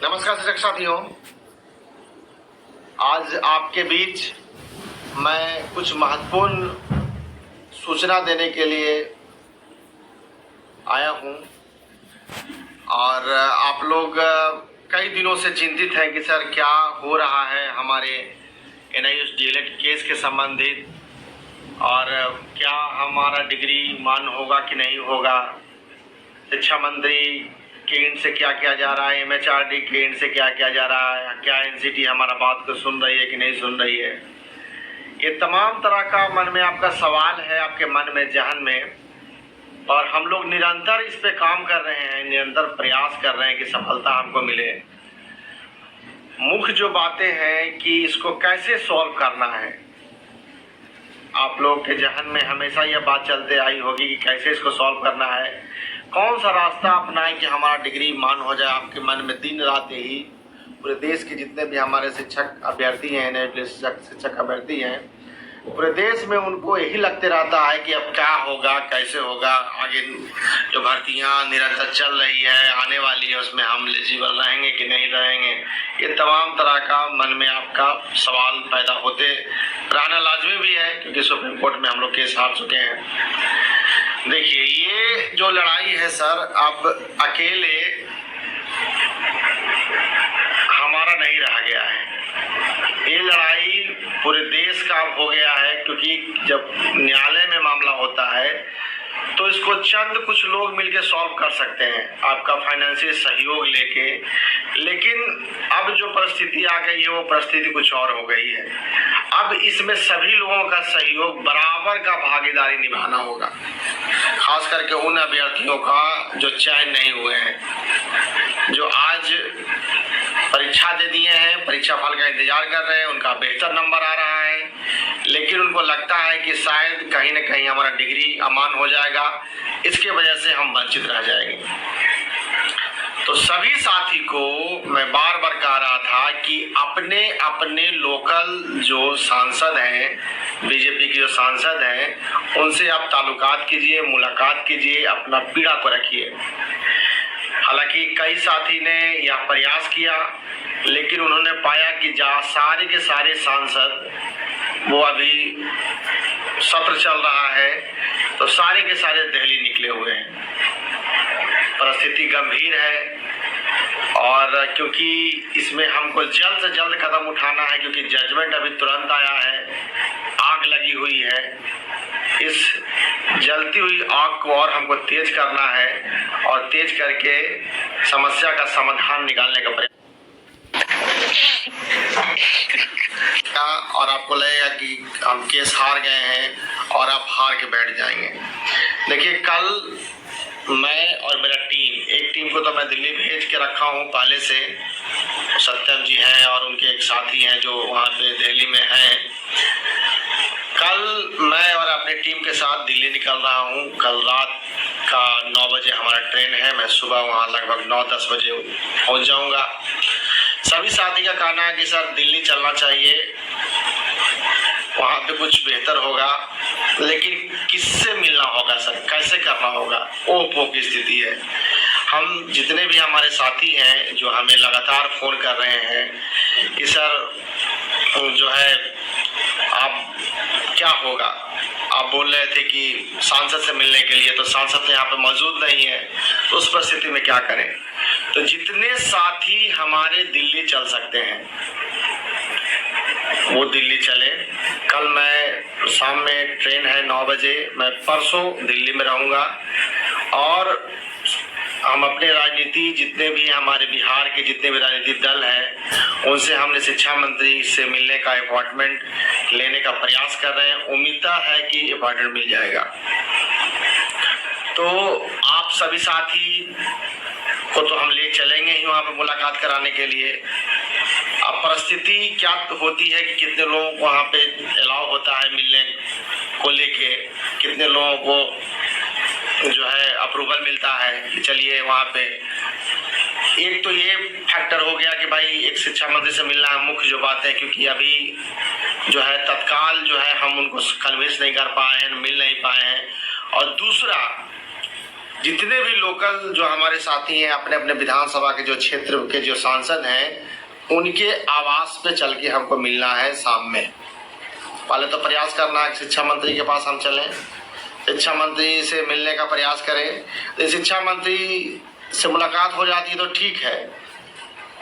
नमस्कार शिक्षक साथियों, आज आपके बीच मैं कुछ महत्वपूर्ण सूचना देने के लिए आया हूं और आप लोग कई दिनों से चिंतित हैं कि सर क्या हो रहा है हमारे NIOS DLED केस के संबंधित और क्या हमारा डिग्री मान्य होगा कि नहीं होगा, शिक्षा मंत्री के एंड से क्या किया जा रहा है, MHRD के एंड से क्या किया जा रहा है, क्या NCT हमारा बात को सुन रही है कि नहीं सुन रही है। ये तमाम तरह का मन में आपका सवाल है, आपके मन में, जहन में, और हम लोग निरंतर इस पे काम कर रहे हैं, निरंतर प्रयास कर रहे हैं कि सफलता हमको मिले। मुख्य जो बातें हैं कि इसको कैसे सॉल्व करना है, आप लोग के जहन में हमेशा यह बात चलते आई होगी कि कैसे इसको सॉल्व करना है, कौन सा रास्ता अपनाएं कि हमारा डिग्री मान हो जाए। आपके मन में दिन रात यही, पूरे देश के जितने भी हमारे शिक्षक अभ्यर्थी हैं, शिक्षक अभ्यर्थी हैं, पूरे देश में उनको यही लगते रहता है कि अब क्या होगा, कैसे होगा, आगे जो भर्तियां निरंतर चल रही है, आने वाली है, उसमें हम एलिजिबल रहेंगे कि नहीं रहेंगे। ये तमाम तरह का मन में आपका सवाल पैदा होते रहना लाजमी भी है, क्योंकि सुप्रीम कोर्ट में हम लोग केस हार चुके हैं। देखिए, ये जो लड़ाई है सर, अब अकेले हमारा नहीं रह गया है, ये लड़ाई पूरे देश का हो गया है। क्योंकि जब न्यायालय में मामला होता है तो इसको चंद कुछ लोग मिलकर सॉल्व कर सकते हैं, आपका फाइनेंशियल सहयोग लेके, लेकिन अब जो परिस्थिति आ गई है वो परिस्थिति कुछ और हो गई है। अब इसमें सभी लोगों का सहयोग, बराबर का भागीदारी निभाना होगा, खास करके उन अभ्यर्थियों का जो चयन नहीं हुए हैं, जो आज परीक्षा दे दिए हैं, परीक्षा फल का इंतजार कर रहे हैं, उनका बेहतर नंबर आ रहा है, लेकिन उनको लगता है कि शायद कहीं ना कहीं हमारा डिग्री अमान हो जाएगा, इसके वजह से हम वंचित रह जाएंगे। तो सभी साथी को मैं बार बार कह रहा था कि अपने अपने लोकल जो सांसद हैं, बीजेपी के जो सांसद हैं, उनसे आप ताल्लुकात कीजिए, मुलाकात कीजिए, अपना पीड़ा को रखिए। हालांकि कई साथी ने यह प्रयास किया, लेकिन उन्होंने पाया कि सारे के सारे सांसद, वो अभी सत्र चल रहा है तो सारे के सारे दिल्ली निकले हुए हैं। परिस्थिति गंभीर है और क्योंकि इसमें हमको जल्द से जल्द कदम उठाना है, क्योंकि जजमेंट अभी तुरंत आया है, आग लगी हुई है, इस जलती हुई आग को और हमको तेज करना है और तेज करके समस्या का समाधान निकालने का प्रयास, और आपको लगेगा कि हम केस हार गए हैं और आप हार के बैठ जाएंगे। देखिए, कल मैं और मेरा टीम, एक टीम को तो मैं दिल्ली भेज के रखा हूँ पहले से, सत्यम जी हैं और उनके एक साथी हैं जो वहाँ पे दिल्ली में हैं। कल मैं और अपनी टीम के साथ दिल्ली निकल रहा हूँ। कल रात का 9 बजे हमारा ट्रेन है, मैं सुबह वहाँ लगभग 9-10 बजे पहुँच जाऊँगा। सभी साथी का कहना है कि सर दिल्ली चलना चाहिए, वहाँ पे कुछ बेहतर होगा, लेकिन किससे मिलना होगा सर, कैसे करना होगा, वो की स्थिति है। हम जितने भी हमारे साथी हैं जो हमें लगातार फोन कर रहे हैं कि सर जो है आप क्या होगा, आप बोल रहे थे कि सांसद से मिलने के लिए, तो सांसद यहाँ पे मौजूद नहीं है, तो उस परिस्थिति में क्या करें। तो जितने साथी हमारे दिल्ली चल सकते हैं वो दिल्ली चले। कल मैं शाम में ट्रेन है 9 बजे, मैं परसों दिल्ली में रहूँगा और हम अपने राजनीति, जितने भी हमारे बिहार के जितने भी राजनीतिक दल हैं, उनसे हमने शिक्षा मंत्री से मिलने का अपॉइंटमेंट लेने का प्रयास कर रहे हैं। उम्मीद है कि अपॉइंटमेंट मिल जाएगा। तो आप सभी साथी को तो हम ले चलेंगे ही वहाँ पे मुलाकात कराने के लिए। अब परिस्थिति क्या होती है कि कितने लोगों को वहाँ पे अलाउ होता है मिलने को लेके, कितने लोगों को जो है अप्रूवल मिलता है कि चलिए वहाँ पे। एक तो ये फैक्टर हो गया कि भाई एक शिक्षा मंत्री से मिलना है मुख्य जो बात है, क्योंकि अभी जो है तत्काल जो है हम उनको कन्विंस नहीं कर पाए हैं, मिल नहीं पाए हैं। और दूसरा जितने भी लोकल जो हमारे साथी हैं, अपने अपने विधानसभा के जो क्षेत्र के जो सांसद हैं, उनके आवास पे चल के हमको मिलना है शाम में। पहले तो प्रयास करना है कि शिक्षा मंत्री के पास हम चलें, शिक्षा मंत्री से मिलने का प्रयास करें। तो शिक्षा मंत्री से मुलाकात हो जाती है तो ठीक है,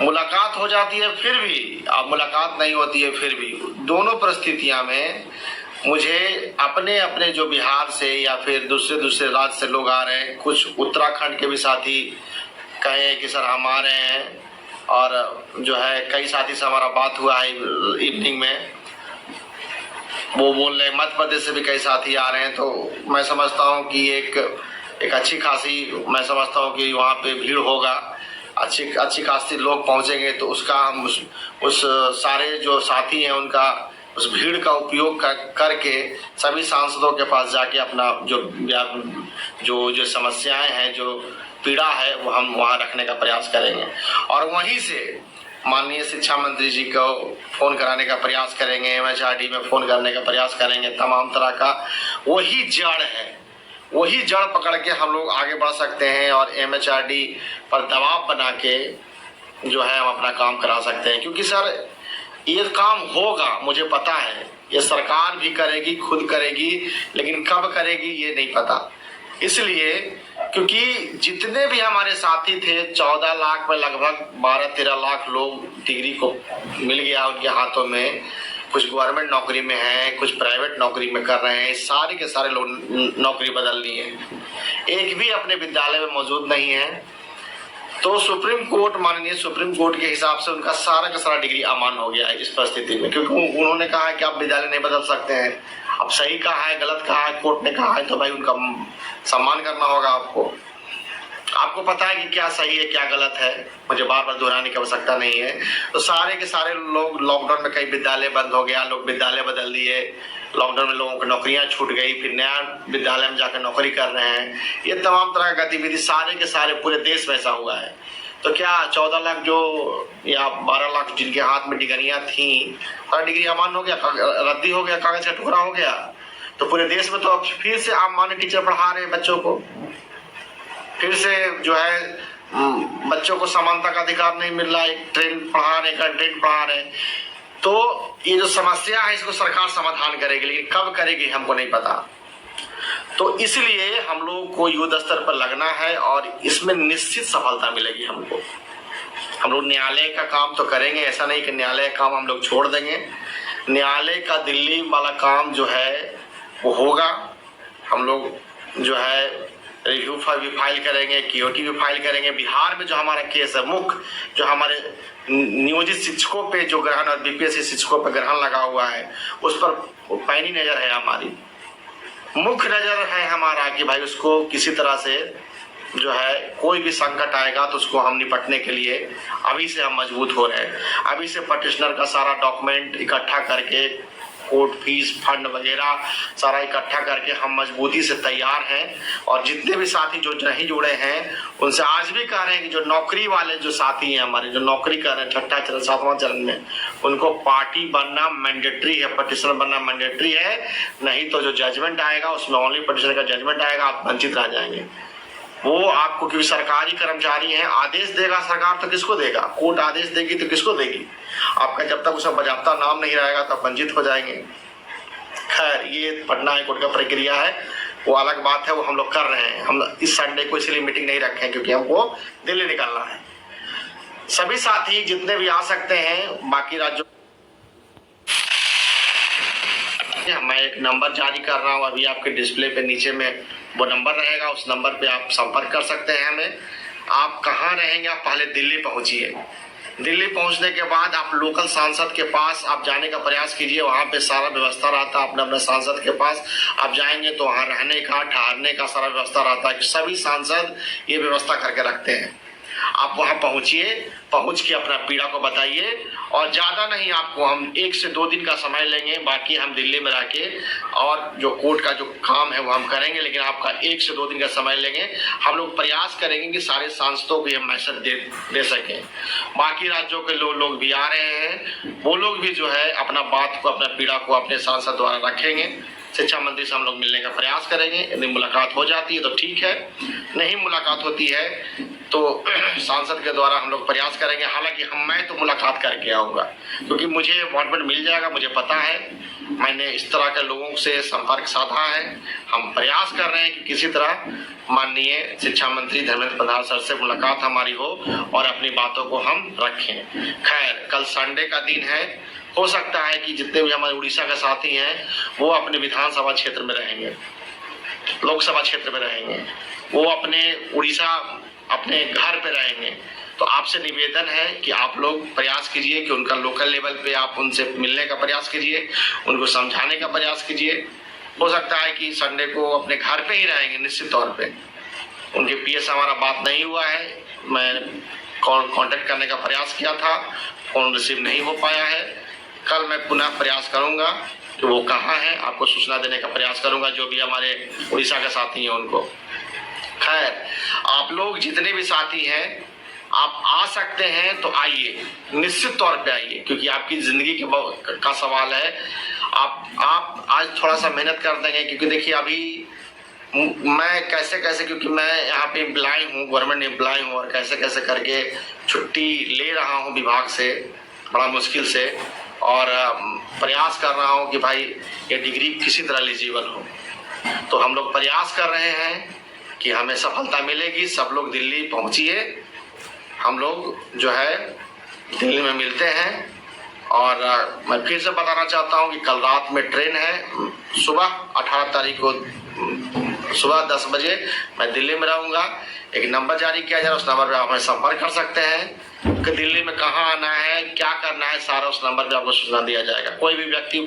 मुलाकात हो जाती है फिर भी, अब मुलाकात नहीं होती है फिर भी, दोनों परिस्थितियां में मुझे अपने अपने जो बिहार से या फिर दूसरे दूसरे राज्य से लोग आ रहे हैं, कुछ उत्तराखंड के भी साथी कहे कि सर हम आ रहे हैं, और जो है कई साथी से हमारा बात हुआ है इवनिंग में, वो बोल रहे मध्य प्रदेश से भी कई साथी आ रहे हैं। तो मैं समझता हूँ कि एक अच्छी खासी, मैं समझता हूँ कि वहाँ पे भीड़ होगा, अच्छी खासी लोग पहुँचेंगे, तो उसका हम उस सारे जो साथी हैं उनका उस भीड़ का उपयोग करके सभी सांसदों के पास जाके अपना जो समस्याएं हैं, जो पीड़ा है, वो हम वहाँ रखने का प्रयास करेंगे, और वहीं से माननीय शिक्षा मंत्री जी को फोन कराने का प्रयास करेंगे, MHRD में फोन करने का प्रयास करेंगे। तमाम तरह का वही जड़ है, वही जड़ पकड़ के हम लोग आगे बढ़ सकते हैं और MHRD पर दबाव बना के जो है हम अपना काम करा सकते हैं। क्योंकि सर ये काम होगा, मुझे पता है, ये सरकार भी करेगी, खुद करेगी, लेकिन कब करेगी ये नहीं पता। इसलिए क्योंकि जितने भी हमारे साथी थे, 14 लाख में लगभग 12-13 लाख लोग डिग्री को मिल गया उनके हाथों में, कुछ गवर्नमेंट नौकरी में हैं, कुछ प्राइवेट नौकरी में कर रहे हैं, सारे के सारे लोग नौकरी बदल ली है, एक भी अपने विद्यालय में मौजूद नहीं है। तो सुप्रीम कोर्ट, माननीय सुप्रीम कोर्ट के हिसाब से उनका सारा का सारा डिग्री अमान हो गया है इस परिस्थिति में, क्योंकि उन्होंने कहा है कि आप विद्यालय नहीं बदल सकते हैं। अब सही कहा है, गलत कहा है, कोर्ट ने कहा है, तो भाई उनका सम्मान करना होगा आपको पता है कि क्या सही है क्या गलत है, मुझे बार बार दोहराने की आवश्यकता नहीं है। तो सारे के सारे लोग, लॉकडाउन में कई विद्यालय बंद हो गया, लोग विद्यालय बदल दिए, लॉकडाउन में लोगों की नौकरियां छूट गई, फिर नया विद्यालय में जाकर नौकरी कर रहे हैं। ये तमाम तरह की गतिविधि सारे के सारे पूरे देश में ऐसा हुआ है। तो क्या 14 लाख जो या 12 लाख जिनके हाथ में डिग्रियां थी, हर डिग्री अमान हो गया, रद्दी हो गया, कागज का टुकड़ा हो गया? तो पूरे देश में तो अब फिर से आप मान्य टीचर पढ़ा रहे हैं बच्चों को, फिर से जो है बच्चों को समानता का अधिकार नहीं मिल रहा है, ट्रेन पढ़ा रहे, कंटेंट पढ़ा रहे। तो ये जो समस्या है इसको सरकार समाधान करेगी, लेकिन कब करेगी हमको नहीं पता। तो इसलिए हम लोग को युद्ध स्तर पर लगना है और इसमें निश्चित सफलता मिलेगी हमको। हम लोग न्यायालय का काम तो करेंगे, ऐसा नहीं कि न्यायालय का काम हम लोग छोड़ देंगे। न्यायालय का दिल्ली वाला काम जो है वो होगा। हम लोग जो है रिव्यू भी फाइल करेंगे, QOT भी फाइल करेंगे। बिहार में जो हमारा केस है, मुख्य जो हमारे नियोजित शिक्षकों पे जो ग्रहण और BPSC शिक्षकों पे ग्रहण लगा हुआ है, उस पर पैनी नजर है हमारी, मुख्य नजर है हमारा कि भाई उसको किसी तरह से जो है कोई भी संकट आएगा तो उसको हम निपटने के लिए अभी से हम मजबूत हो रहे हैं। अभी से पटिशनर का सारा डॉक्यूमेंट इकट्ठा करके, कोर्ट फीस फंड वगैरह सारा इकट्ठा करके हम मजबूती से तैयार हैं। और जितने भी साथी जो नहीं जुड़े हैं उनसे आज भी कह रहे हैं कि जो नौकरी वाले जो साथी हैं हमारे, जो नौकरी कर रहे हैं 6ठा चरण 7वां चरण में, उनको पार्टी बनना मैंडेटरी है, पटिशनर बनना मैंडेटरी है। नहीं तो जो जजमेंट आएगा उसमें ओनली पटिशनर का जजमेंट आएगा, आप वंचित रह जाएंगे। वो आपको, क्योंकि सरकारी कर्मचारी हैं, आदेश देगा सरकार तो किसको देगा, कोर्ट आदेश देगी तो किसको देगी? आपका जब तक उसका बजाबता नाम नहीं रहेगा तब वंचित हो जाएंगे। खैर, ये पटना हाईकोर्ट का प्रक्रिया है, वो अलग बात है, वो हम लोग कर रहे हैं। हम इस संडे को इसलिए मीटिंग नहीं रखे क्योंकि हमको दिल्ली निकलना है। सभी साथी जितने भी आ सकते हैं बाकी राज्यों, मैं एक नंबर जारी कर रहा हूँ अभी आपके डिस्प्ले पे, नीचे में वो नंबर रहेगा, उस नंबर पे आप संपर्क कर सकते हैं हमें। आप कहाँ रहेंगे, आप पहले दिल्ली पहुंचिए। दिल्ली पहुंचने के बाद आप लोकल सांसद के पास आप जाने का प्रयास कीजिए, वहां पे सारा व्यवस्था रहता है। अपने अपने सांसद के पास आप जाएंगे तो वहां रहने का, ठहरने का सारा व्यवस्था रहता है, सभी सांसद ये व्यवस्था करके रखते हैं। आप वहां पहुंचिए, पहुंच के अपना पीड़ा को बताइए, और ज्यादा नहीं, आपको हम 1 से 2 दिन का समय लेंगे, बाकी हम दिल्ली में रह के और जो कोर्ट का जो काम है वो हम करेंगे, लेकिन आपका 1 से 2 दिन का समय लेंगे। हम लोग प्रयास करेंगे कि सारे सांसदों को हम मैसेज दे सकें। बाकी राज्यों के लोग भी आ रहे हैं, वो लोग भी जो है अपना बात को, अपना पीड़ा को अपने सांसद द्वारा रखेंगे। शिक्षा मंत्री से हम लोग मिलने का प्रयास करेंगे। यदि मुलाकात हो जाती है तो ठीक है, नहीं मुलाकात होती है तो सांसद के द्वारा हम लोग प्रयास करेंगे। हालांकि मैं तो मुलाकात करके आऊँगा, क्योंकि मुझे अपॉइंटमेंट मिल जाएगा, मुझे पता है, मैंने इस तरह के लोगों से संपर्क साधा है। हम प्रयास कर रहे हैं कि किसी तरह माननीय शिक्षा मंत्री धर्मेंद्र प्रधान सर से मुलाकात हमारी हो और अपनी बातों को हम रखें। खैर, कल संडे का दिन है, हो सकता है कि जितने भी हमारे उड़ीसा के साथी हैं वो अपने विधानसभा क्षेत्र में रहेंगे, लोकसभा क्षेत्र में रहेंगे, वो अपने उड़ीसा अपने घर पे रहेंगे। तो आपसे निवेदन है कि आप लोग प्रयास कीजिए कि उनका लोकल लेवल पे आप उनसे मिलने का प्रयास कीजिए, उनको समझाने का प्रयास कीजिए। हो सकता है कि संडे को अपने घर पे ही रहेंगे निश्चित तौर पे। उनके पीएस हमारा बात नहीं हुआ है, मैं कांटेक्ट करने का प्रयास किया था, फोन रिसीव नहीं हो पाया है। कल मैं पुनः प्रयास करूंगा कि वो कहाँ है, आपको सूचना देने का प्रयास करूंगा, जो भी हमारे उड़ीसा के साथी हैं उनको। खैर, आप लोग जितने भी साथी हैं आप आ सकते हैं तो आइए, निश्चित तौर पे आइए, क्योंकि आपकी जिंदगी का सवाल है। आप आज थोड़ा सा मेहनत कर देंगे, क्योंकि देखिए अभी मैं कैसे क्योंकि मैं यहाँ पे एम्प्लॉय हूँ, गवर्नमेंट एम्प्लॉय हूँ, और कैसे करके छुट्टी ले रहा हूँ विभाग से बड़ा मुश्किल से, और प्रयास कर रहा हूँ कि भाई ये डिग्री किसी तरह एलिजिबल हो। तो हम लोग प्रयास कर रहे हैं कि हमें सफलता मिलेगी। सब लोग दिल्ली पहुँचिए, हम लोग जो है दिल्ली में मिलते हैं। और मैं फिर से बताना चाहता हूं कि कल रात में ट्रेन है, सुबह 18 तारीख को सुबह 10 बजे मैं दिल्ली में रहूंगा। एक नंबर जारी किया जा रहा है, उस नंबर पे आप हमें संपर्क कर सकते हैं कि दिल्ली में कहाँ आना है, क्या करना है, सारा उस नंबर पे आपको सूचना दिया जाएगा। कोई भी व्यक्ति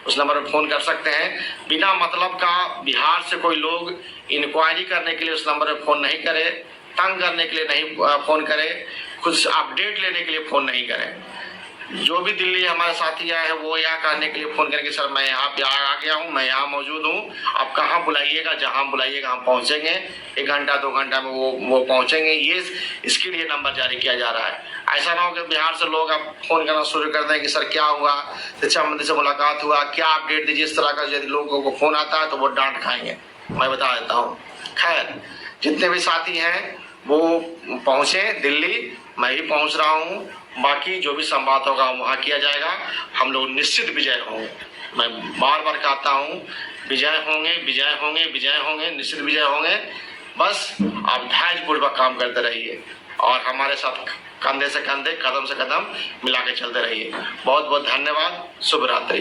उस नंबर पर फोन कर सकते हैं, बिना मतलब का बिहार से कोई लोग इंक्वायरी करने के लिए उस नंबर पर फोन नहीं करे, तंग करने के लिए नहीं फोन करें, कुछ अपडेट लेने के लिए फोन नहीं करें। जो भी दिल्ली हमारे साथी आए हैं वो यहाँ कहने के लिए फोन करेंगे, सर मैं यहाँ पे आ गया हूँ, मैं यहाँ मौजूद हूँ, आप कहाँ बुलाइएगा, जहाँ बुलाइएगा हम पहुँचेंगे। 1 घंटा 2 घंटा में वो पहुँचेंगे। ये इसके लिए नंबर जारी किया जा रहा है। ऐसा ना हो कि बिहार से लोग अब फोन करना शुरू कर दें कि सर क्या हुआ, शिक्षा मंत्री से मुलाकात हुआ, क्या अपडेट दीजिए। इस तरह का यदि लोगों को फोन आता है तो वो डांट खाएंगे, मैं बता देता हूँ। खैर, जितने भी साथी हैं वो पहुंचे दिल्ली, मैं ही पहुंच रहा हूं, बाकी जो भी संवाद होगा वहां किया जाएगा। हम लोग निश्चित विजय होंगे, मैं बार बार कहता हूं, विजय होंगे, विजय होंगे, विजय होंगे, निश्चित विजय होंगे। बस आप धैर्यपूर्वक काम करते रहिए और हमारे साथ कंधे से कंधे, कदम से कदम मिला के चलते रहिए। बहुत बहुत धन्यवाद। शुभ रात्रि।